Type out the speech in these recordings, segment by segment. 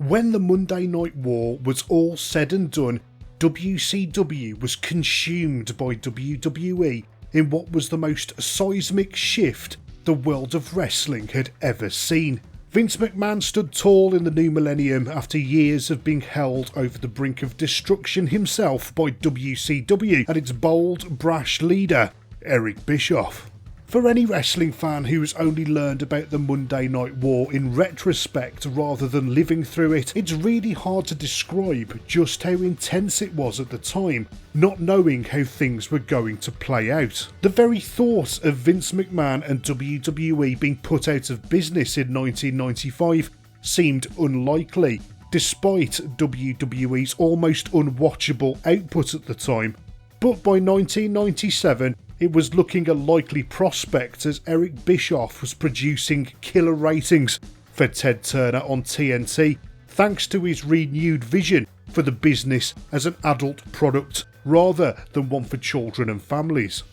When the Monday Night War was all said and done, WCW was consumed by WWE in what was the most seismic shift the world of wrestling had ever seen. Vince McMahon stood tall in the new millennium after years of being held over the brink of destruction himself by WCW and its bold, brash leader, Eric Bischoff. For any wrestling fan who has only learned about the Monday Night War in retrospect rather than living through it, it's really hard to describe just how intense it was at the time, not knowing how things were going to play out. The very thought of Vince McMahon and WWE being put out of business in 1995 seemed unlikely, despite WWE's almost unwatchable output at the time. But by 1997, it was looking a likely prospect as Eric Bischoff was producing killer ratings for Ted Turner on TNT thanks to his renewed vision for the business as an adult product rather than one for children and families.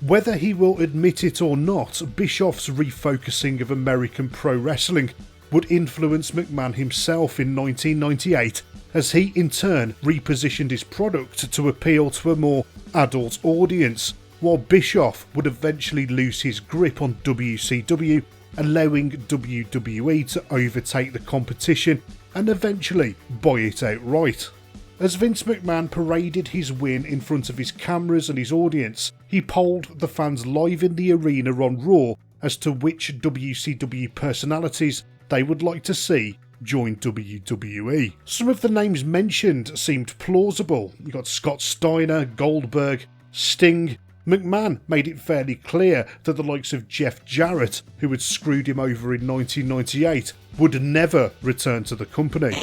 Whether he will admit it or not, Bischoff's refocusing of American pro wrestling would influence McMahon himself in 1998 as he in turn repositioned his product to appeal to a more adult audience, while Bischoff would eventually lose his grip on WCW, allowing WWE to overtake the competition and eventually buy it outright. As Vince McMahon paraded his win in front of his cameras and his audience, he polled the fans live in the arena on Raw as to which WCW personalities they would like to see join WWE. Some of the names mentioned seemed plausible. You got Scott Steiner, Goldberg, Sting. McMahon made it fairly clear that the likes of Jeff Jarrett, who had screwed him over in 1998, would never return to the company.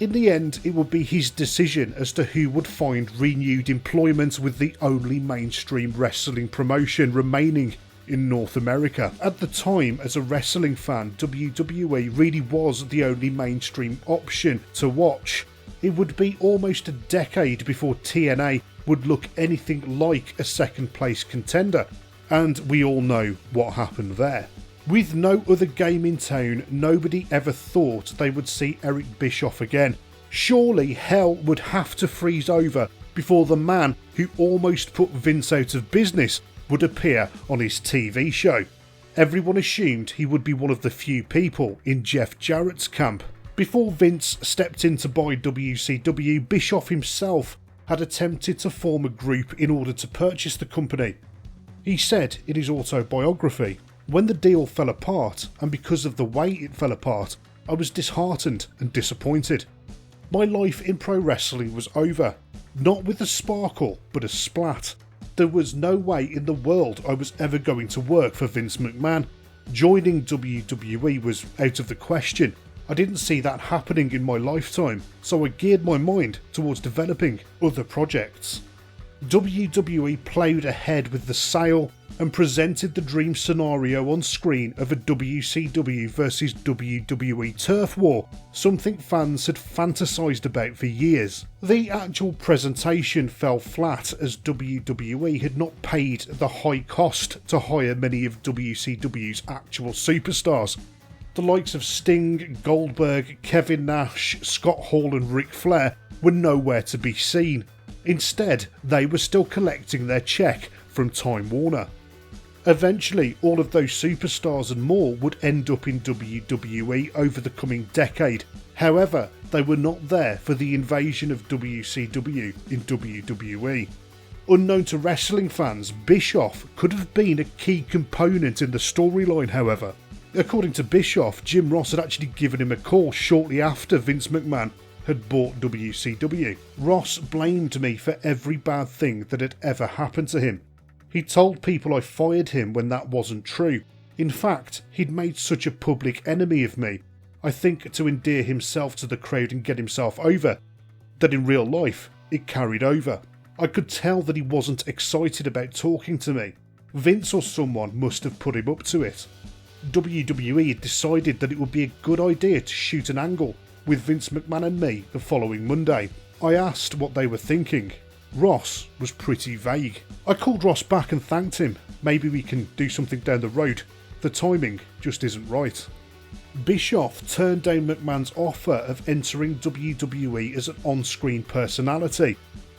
In the end, it would be his decision as to who would find renewed employment with the only mainstream wrestling promotion remaining in North America. At the time, as a wrestling fan, WWE really was the only mainstream option to watch. It would be almost a decade before TNA would look anything like a second place contender, and we all know what happened there. With no other game in town, nobody ever thought they would see Eric Bischoff again. Surely hell would have to freeze over before the man who almost put Vince out of business would appear on his TV show. Everyone assumed he would be one of the few people in Jeff Jarrett's camp. Before Vince stepped in to buy WCW, Bischoff himself had attempted to form a group in order to purchase the company. He said in his autobiography, "When the deal fell apart, and because of the way it fell apart, I was disheartened and disappointed. My life in pro wrestling was over, not with a sparkle, but a splat. There was no way in the world I was ever going to work for Vince McMahon. Joining WWE was out of the question. I didn't see that happening in my lifetime, so I geared my mind towards developing other projects." WWE ploughed ahead with the sale and presented the dream scenario on screen of a WCW versus WWE turf war, something fans had fantasised about for years. The actual presentation fell flat as WWE had not paid the high cost to hire many of WCW's actual superstars. The likes of Sting, Goldberg, Kevin Nash, Scott Hall and Ric Flair were nowhere to be seen. Instead, they were still collecting their check from Time Warner. Eventually, all of those superstars and more would end up in WWE over the coming decade. However, they were not there for the invasion of WCW in WWE. Unknown to wrestling fans, Bischoff could have been a key component in the storyline, however. According to Bischoff, Jim Ross had actually given him a call shortly after Vince McMahon had bought WCW. "Ross blamed me for every bad thing that had ever happened to him. He told people I fired him when that wasn't true. In fact, he'd made such a public enemy of me, I think to endear himself to the crowd and get himself over, that in real life it carried over. I could tell that he wasn't excited about talking to me. Vince or someone must have put him up to it. WWE had decided that it would be a good idea to shoot an angle with Vince McMahon and me the following Monday. I asked what they were thinking. Ross was pretty vague. I called Ross back and thanked him. Maybe we can do something down the road. The timing just isn't right." Bischoff turned down McMahon's offer of entering WWE as an on-screen personality.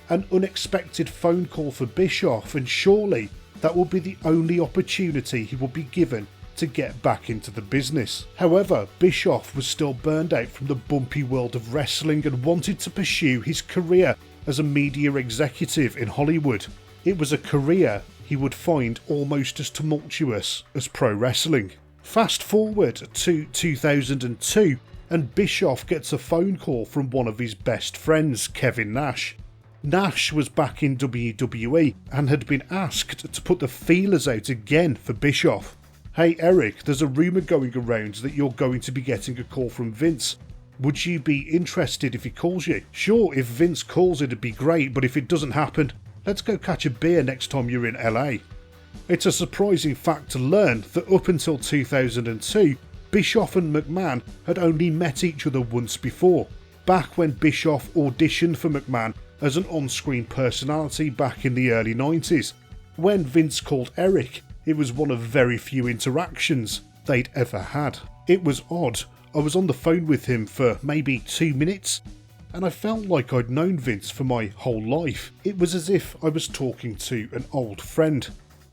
An unexpected phone call for Bischoff, and surely that will be the only opportunity he will be given to get back into the business. However, Bischoff was still burned out from the bumpy world of wrestling and wanted to pursue his career as a media executive in Hollywood. It was a career he would find almost as tumultuous as pro wrestling. Fast forward to 2002, and Bischoff gets a phone call from one of his best friends, Kevin Nash. Nash was back in WWE and had been asked to put the feelers out again for Bischoff. "Hey Eric, there's a rumour going around that you're going to be getting a call from Vince. Would you be interested if he calls you?" "Sure, if Vince calls it'd be great, but if it doesn't happen, let's go catch a beer next time you're in LA." It's a surprising fact to learn that up until 2002, Bischoff and McMahon had only met each other once before, back when Bischoff auditioned for McMahon as an on-screen personality back in the early 90s. When Vince called Eric, it was one of very few interactions they'd ever had. It was odd. I was on the phone with him for maybe 2 minutes, and I felt like I'd known Vince for my whole life. It was as if I was talking to an old friend.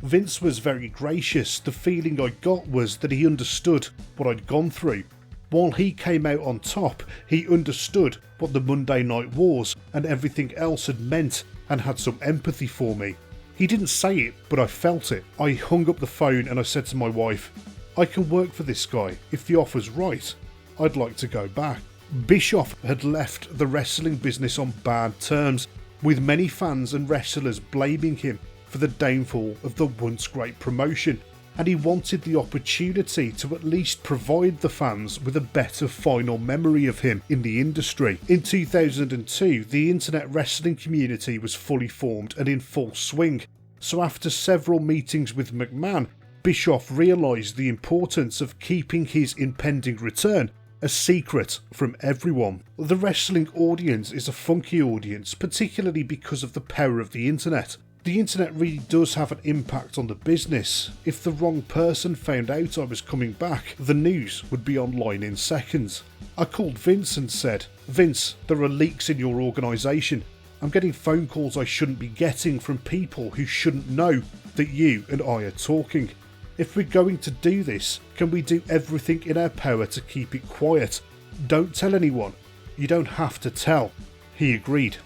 Vince was very gracious. The feeling I got was that he understood what I'd gone through. While he came out on top, he understood what the Monday Night Wars and everything else had meant and had some empathy for me. He didn't say it, but I felt it. I hung up the phone and I said to my wife, "I can work for this guy. If the offer's right, I'd like to go back." Bischoff had left the wrestling business on bad terms, with many fans and wrestlers blaming him for the downfall of the once great promotion, and he wanted the opportunity to at least provide the fans with a better final memory of him in the industry. In 2002, the internet wrestling community was fully formed and in full swing, so after several meetings with McMahon, Bischoff realised the importance of keeping his impending return a secret from everyone. The wrestling audience is a funky audience, particularly because of the power of the internet. The internet really does have an impact on the business. If the wrong person found out I was coming back, the news would be online in seconds. I called Vince and said, "Vince, there are leaks in your organisation. I'm getting phone calls I shouldn't be getting from people who shouldn't know that you and I are talking. If we're going to do this, can we do everything in our power to keep it quiet? Don't tell anyone. You don't have to tell." He agreed.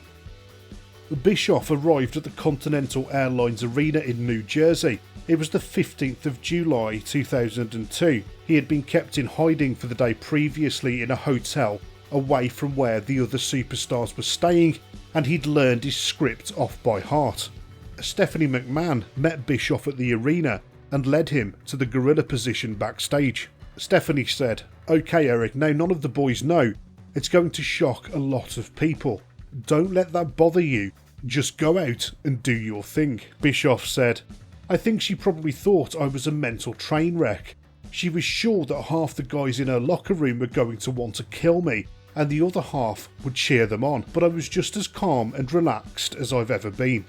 Bischoff arrived at the Continental Airlines Arena in New Jersey. It was the 15th of July 2002. He had been kept in hiding for the day previously in a hotel away from where the other superstars were staying, and he'd learned his script off by heart. Stephanie McMahon met Bischoff at the arena and led him to the gorilla position backstage. Stephanie said, "Okay Eric, now none of the boys know. It's going to shock a lot of people. Don't let that bother you. Just go out and do your thing." Bischoff said, "I think she probably thought I was a mental train wreck. She was sure that half the guys in her locker room were going to want to kill me and the other half would cheer them on, but I was just as calm and relaxed as I've ever been."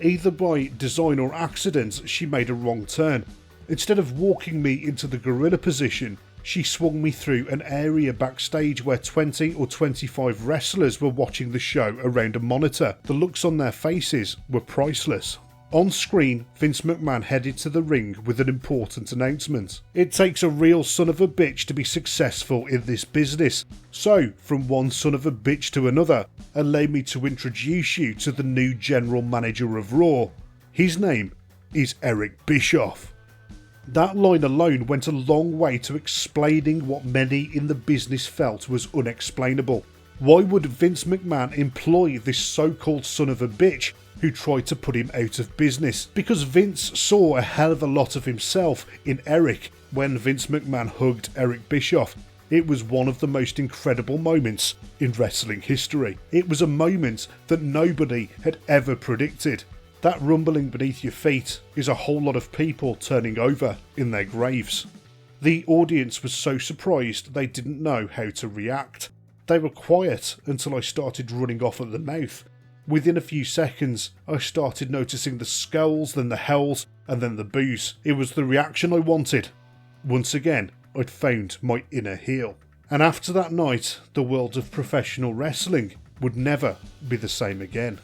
Either by design or accident, she made a wrong turn. Instead of walking me into the gorilla position, she swung me through an area backstage where 20 or 25 wrestlers were watching the show around a monitor. The looks on their faces were priceless. On screen, Vince McMahon headed to the ring with an important announcement. "It takes a real son of a bitch to be successful in this business. So, from one son of a bitch to another, allow me to introduce you to the new general manager of Raw. His name is Eric Bischoff." That line alone went a long way to explaining what many in the business felt was unexplainable. Why would Vince McMahon employ this so-called son of a bitch who tried to put him out of business? Because Vince saw a hell of a lot of himself in Eric when Vince McMahon hugged Eric Bischoff. It was one of the most incredible moments in wrestling history. It was a moment that nobody had ever predicted. That rumbling beneath your feet is a whole lot of people turning over in their graves. The audience was so surprised they didn't know how to react. They were quiet until I started running off at the mouth. Within a few seconds, I started noticing the skulls, then the hells, and then the boos. It was the reaction I wanted. Once again, I'd found my inner heel. And after that night, the world of professional wrestling would never be the same again.